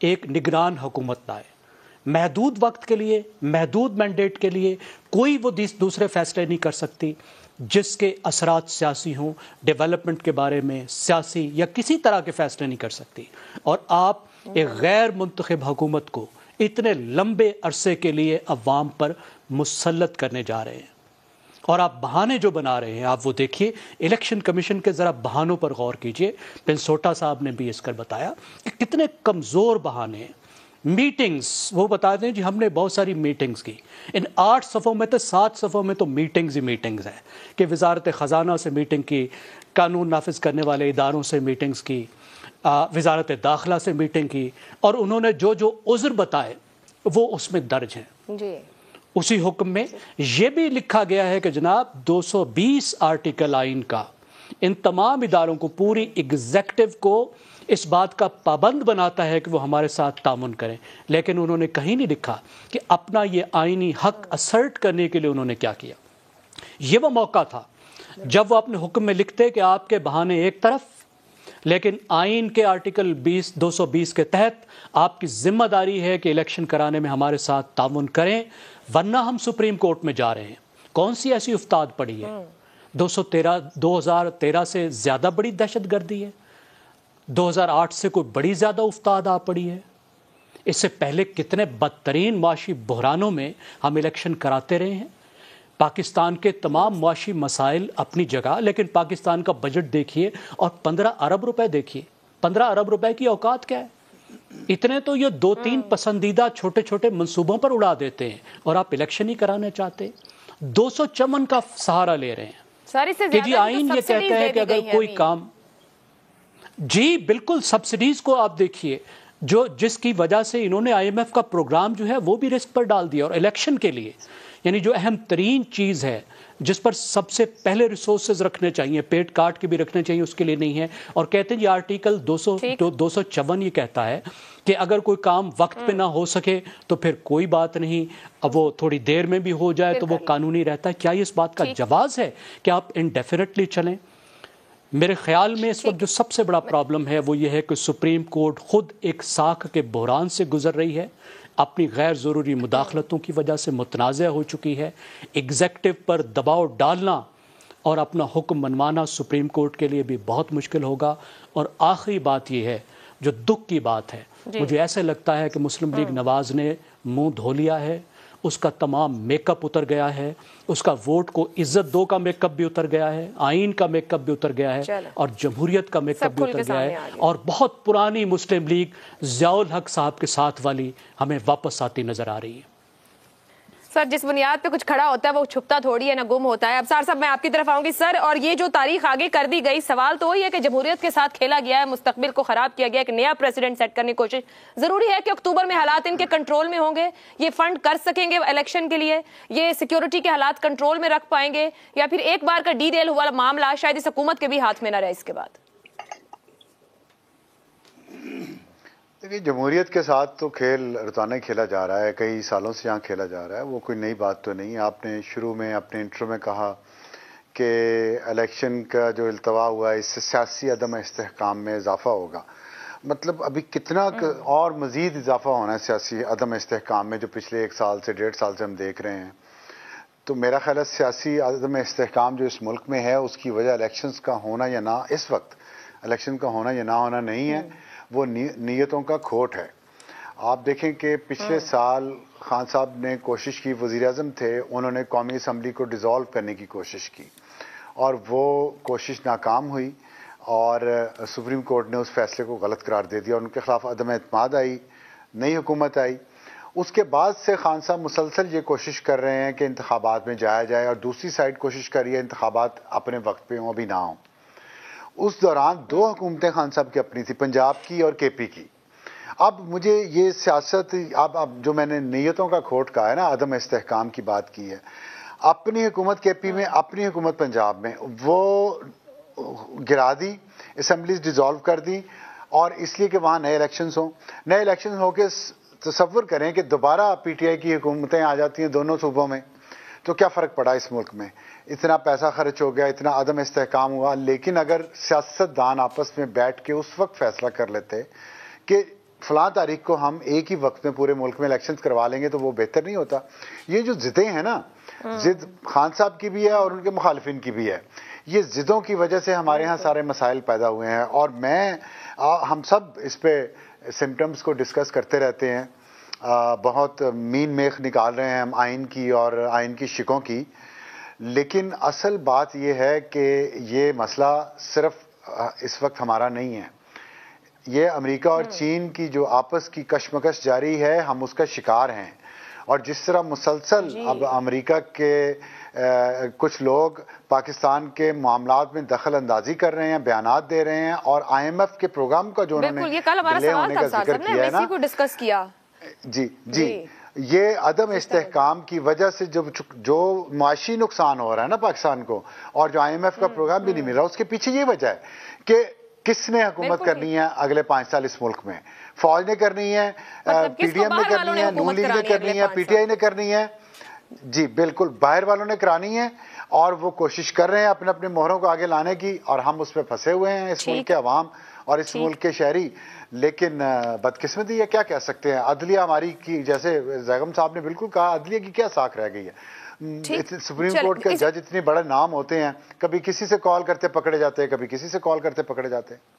ایک نگران حکومت لائے، محدود وقت کے لیے، محدود مینڈیٹ کے لیے کوئی وہ دوسرے فیصلے نہیں کر سکتی جس کے اثرات سیاسی ہوں، ڈیولپمنٹ کے بارے میں سیاسی یا کسی طرح کے فیصلے نہیں کر سکتی. اور آپ ایک غیر منتخب حکومت کو اتنے لمبے عرصے کے لیے عوام پر مسلط کرنے جا رہے ہیں. اور آپ بہانے جو بنا رہے ہیں، آپ وہ دیکھیے، الیکشن کمیشن کے ذرا بہانوں پر غور کیجئے. منیسوٹا صاحب نے بھی اس کر بتایا کہ کتنے کمزور بہانے ہیں. میٹنگز، وہ بتاتے ہیں جی ہم نے بہت ساری میٹنگز کی، ان 8 صفوں میں تو 7 صفوں میں تو میٹنگز ہی میٹنگز ہیں، کہ وزارت خزانہ سے میٹنگ کی، قانون نافذ کرنے والے اداروں سے میٹنگز کی، وزارت داخلہ سے میٹنگ کی، اور انہوں نے جو جو عذر بتائے وہ اس میں درج ہیں. جی اسی حکم میں یہ بھی لکھا گیا ہے کہ جناب 220 آرٹیکل آئین کا ان تمام اداروں کو، پوری ایگزیکٹو کو اس بات کا پابند بناتا ہے کہ وہ ہمارے ساتھ تعاون کریں. لیکن انہوں نے کہیں نہیں لکھا کہ اپنا یہ آئینی حق اسرٹ کرنے کے لیے انہوں نے کیا کیا. یہ وہ موقع تھا جب وہ اپنے حکم میں لکھتے کہ آپ کے بہانے ایک طرف، لیکن آئین کے آرٹیکل 220 کے تحت آپ کی ذمہ داری ہے کہ الیکشن کرانے میں ہمارے ساتھ تعاون کریں، ورنہ ہم سپریم کورٹ میں جا رہے ہیں. کون سی ایسی افتاد پڑی ہے؟ 2013 سے زیادہ بڑی دہشت گردی ہے. 2008 سے کوئی بڑی زیادہ افتاد آ پڑی ہے. اس سے پہلے کتنے بدترین معاشی بحرانوں میں ہم الیکشن کراتے رہے ہیں. پاکستان کے تمام معاشی مسائل اپنی جگہ، لیکن پاکستان کا بجٹ دیکھیے اور 15 ارب روپے دیکھیے. 15 ارب روپے کی اوقات کیا ہے؟ اتنے تو یہ 2-3 پسندیدہ چھوٹے چھوٹے منصوبوں پر اڑا دیتے ہیں، اور آپ الیکشن ہی کرانے چاہتے. 254 کا سہارا لے رہے ہیں کہ جی آئین یہ کہتا ہے کہ اگر کوئی کام، جی بالکل سبسڈیز کو آپ دیکھیے، جس کی وجہ سے انہوں نے IMF کا پروگرام جو ہے وہ بھی رسک پر ڈال دیا. اور الیکشن کے لیے یعنی جو اہم ترین چیز ہے جس پر سب سے پہلے ریسورسز رکھنے چاہیے، پیٹ کاٹ کے بھی رکھنے چاہیے، اس کے لیے نہیں ہے. اور کہتے ہیں یہ آرٹیکل 254 یہ کہتا ہے کہ اگر کوئی کام وقت پہ نہ ہو سکے تو پھر کوئی بات نہیں، اب وہ تھوڑی دیر میں بھی ہو جائے تو وہ قانونی رہتا ہے. کیا یہ اس بات کا جواز ہے کہ آپ انڈیفینیٹلی چلیں؟ میرے خیال میں اس وقت جو سب سے بڑا پرابلم ہے وہ یہ ہے کہ سپریم کورٹ خود ایک ساکھ کے بحران سے گزر رہی ہے، اپنی غیر ضروری مداخلتوں کی وجہ سے متنازع ہو چکی ہے. ایگزیکٹو پر دباؤ ڈالنا اور اپنا حکم منوانا سپریم کورٹ کے لیے بھی بہت مشکل ہوگا. اور آخری بات یہ ہے جو دکھ کی بات ہے، مجھے ایسے لگتا ہے کہ مسلم لیگ نواز نے منہ دھو لیا ہے، اس کا تمام میک اپ اتر گیا ہے، اس کا ووٹ کو عزت دو کا میک اپ بھی اتر گیا ہے، آئین کا میک اپ بھی اتر گیا ہے، اور جمہوریت کا میک اپ بھی اتر گیا ہے. اور بہت پرانی مسلم لیگ ضیاء الحق صاحب کے ساتھ والی ہمیں واپس آتی نظر آ رہی ہے. سر جس بنیاد پہ کچھ کھڑا ہوتا ہے وہ چھپتا تھوڑی ہے، نہ گم ہوتا ہے. اب سر صاحب میں آپ کی طرف آؤں گی سر، اور یہ جو تاریخ آگے کر دی گئی، سوال تو وہی ہے کہ جمہوریت کے ساتھ کھیلا گیا ہے، مستقبل کو خراب کیا گیا، ایک نیا پریسیڈنٹ سیٹ کرنے کی کوشش. ضروری ہے کہ اکتوبر میں حالات ان کے کنٹرول میں ہوں گے، یہ فنڈ کر سکیں گے الیکشن کے لیے، یہ سیکیورٹی کے حالات کنٹرول میں رکھ پائیں گے، یا پھر ایک بار کا ڈی ڈیل ہوا معاملہ شاید اس حکومت کے بھی ہاتھ میں نہ رہے اس کے بعد؟ دیکھیے جمہوریت کے ساتھ تو کھیل روزانہ کھیلا جا رہا ہے، کئی سالوں سے یہاں کھیلا جا رہا ہے، وہ کوئی نئی بات تو نہیں. آپ نے شروع میں اپنے انٹرو میں کہا کہ الیکشن کا جو التوا ہوا ہے اس سے سیاسی عدم استحکام میں اضافہ ہوگا. مطلب ابھی کتنا اور مزید اضافہ ہونا ہے سیاسی عدم استحکام میں جو پچھلے 1 سال سے 1.5 سال سے ہم دیکھ رہے ہیں. تو میرا خیال ہے سیاسی عدم استحکام جو اس ملک میں ہے اس کی وجہ الیکشنز کا ہونا یا نہ، اس وقت الیکشن کا ہونا یا نہ ہونا نہیں ہے، وہ نیتوں کا کھوٹ ہے. آپ دیکھیں کہ پچھلے سال خان صاحب نے کوشش کی، وزیر اعظم تھے، انہوں نے قومی اسمبلی کو ڈیزالو کرنے کی کوشش کی اور وہ کوشش ناکام ہوئی، اور سپریم کورٹ نے اس فیصلے کو غلط قرار دے دیا اور ان کے خلاف عدم اعتماد آئی، نئی حکومت آئی. اس کے بعد سے خان صاحب مسلسل یہ کوشش کر رہے ہیں کہ انتخابات میں جایا جائے، اور دوسری سائڈ کوشش کر رہی ہے انتخابات اپنے وقت پہ ہوں، ابھی نہ ہوں. اس دوران 2 حکومتیں خان صاحب کی اپنی تھی، پنجاب کی اور KP کی. اب مجھے یہ سیاست، اب جو میں نے نیتوں کا کھوٹ کہا ہے نا، عدم استحکام کی بات کی ہے، اپنی حکومت KP میں، اپنی حکومت پنجاب میں وہ گرا دی، اسمبلیز ڈیزالو کر دی، اور اس لیے کہ وہاں نئے الیکشنز ہوں. نئے الیکشنز ہو کے تصور کریں کہ دوبارہ PTI کی حکومتیں آ جاتی ہیں دونوں صوبوں میں، تو کیا فرق پڑا اس ملک میں؟ اتنا پیسہ خرچ ہو گیا، اتنا عدم استحکام ہوا. لیکن اگر سیاست دان آپس میں بیٹھ کے اس وقت فیصلہ کر لیتے کہ فلاں تاریخ کو ہم ایک ہی وقت میں پورے ملک میں الیکشنز کروا لیں گے تو وہ بہتر نہیں ہوتا. یہ جو ضدیں ہیں نا، ضد خان صاحب کی بھی ہے اور ان کے مخالفین کی بھی ہے. یہ ضدوں کی وجہ سے ہمارے ہاں سارے مسائل پیدا ہوئے ہیں، اور ہم سب اس پہ سمٹمز کو ڈسکس کرتے رہتے ہیں. بہت مین میخ نکال رہے ہیں ہم آئین کی اور آئین کی شکوں کی، لیکن اصل بات یہ ہے کہ یہ مسئلہ صرف اس وقت ہمارا نہیں ہے. یہ امریکہ اور چین کی جو آپس کی کشمکش جاری ہے، ہم اس کا شکار ہیں. اور جس طرح مسلسل اب امریکہ کے کچھ لوگ پاکستان کے معاملات میں دخل اندازی کر رہے ہیں، بیانات دے رہے ہیں، اور آئی ایم ایف کے پروگرام کا جو انہوں نے ڈیلے ہونے کا ذکر کیا ہے نا، ڈسکس کیا جی یہ عدم استحکام کی وجہ سے جو معاشی نقصان ہو رہا ہے نا پاکستان کو، اور جو آئی ایم ایف کا پروگرام بھی نہیں مل رہا، اس کے پیچھے یہ وجہ ہے کہ کس نے حکومت کرنی ہے اگلے 5 سال اس ملک میں. فوج نے کرنی ہے، پی ڈی ایم نے کرنی ہے، نون لیگ نے کرنی ہے، پی ٹی آئی نے کرنی ہے. جی بالکل، باہر والوں نے کرانی ہے، اور وہ کوشش کر رہے ہیں اپنے اپنے مہروں کو آگے لانے کی، اور ہم اس پہ پھنسے ہوئے ہیں، اس ملک کے عوام اور اس ملک کے شہری. لیکن بدقسمتی ہے، کیا کہہ سکتے ہیں. عدلیہ ہماری کی، جیسے زیغم صاحب نے بالکل کہا، عدلیہ کی کیا ساکھ رہ گئی ہے. سپریم کورٹ کے جج اتنے بڑے نام ہوتے ہیں، کبھی کسی سے کال کرتے پکڑے جاتے ہیں، کبھی کسی سے کال کرتے پکڑے جاتے ہیں.